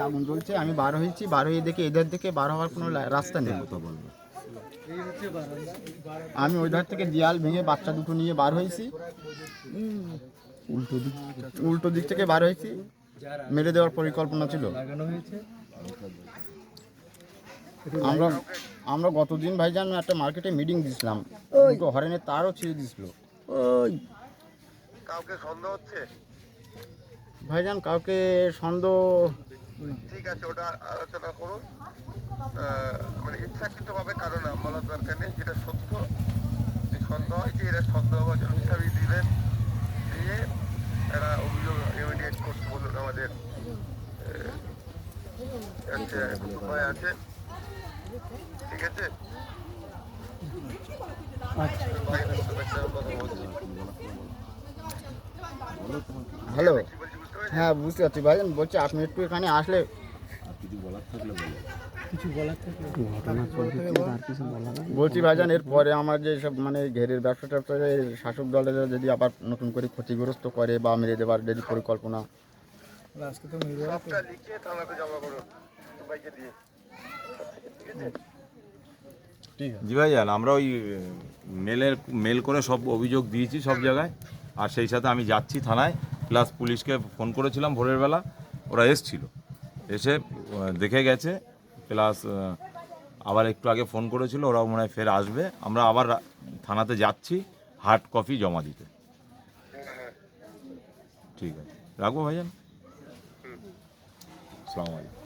আগুন জ্বলছে, আমি বার হয়েছি, বার হয়ে দেখি এদের দিকে বার হওয়ার কোনো রাস্তা নেই। আমি ওই ধার থেকে দেয়াল ভেঙে বাচ্চা দুটো নিয়ে বার হয়েছি, উল্টো দিক থেকে বার হয়েছি, মেরে দেওয়ার পরিকল্পনা ছিল। আমরা আমরা গতদিন ভাইজান একটা মার্কেটে মিটিং দিয়েছিলাম, দুটো হরেনের তারও ছিঁড়ে দিয়েছিল। কাউকে সন্দেহ হচ্ছে? ভাইজান কাউকে সন্দেহ, ঠিক আছে, ওটা আলোচনা করুন। মানে ইচ্ছাকৃতভাবে কারো নাম বলার দরকার নেই, যেটা সত্য যে সন্দেহ হয় যে এরা সন্দেহভাজন হিসাবে দিলেন, দিয়ে এরা অভিযোগ ইমিডিয়েট করতে বলুন। আমাদের ভয় আছে, ঠিক আছে। হ্যালো, হ্যাঁ বুঝতে পারছি ভাইজান। বলছি আপনি একটু এখানে আসলে বলছি ভাইজান, এরপরে আমার যে সব মানে ঘেরের ব্যবসা ট্যাবসা শাসক দলের যদি আবার নতুন করে ক্ষতিগ্রস্ত করে বা মেরে দেওয়ার যদি পরিকল্পনা, সবটা লিখে থানাতে জমা করুন সবাইকে দিয়ে, ঠিক আছে। জি ভাইজান, আমরা ওই মেল করে সব অভিযোগ দিয়েছি সব জায়গায়, আর সেই সাথে আমি যাচ্ছি থানায়, প্লাস পুলিশকে ফোন করেছিলাম ভোরের বেলা, ওরা এসছিল, এসে দেখে গেছে, প্লাস আবার একটু আগে ফোন করেছিল, ওরাও মনে হয় ফের আসবে। আমরা আবার থানাতে যাচ্ছি হার্ড কপি জমা দিতে। ঠিক আছে, রাখবো ভাইজান। আসসালামু আলাইকুম।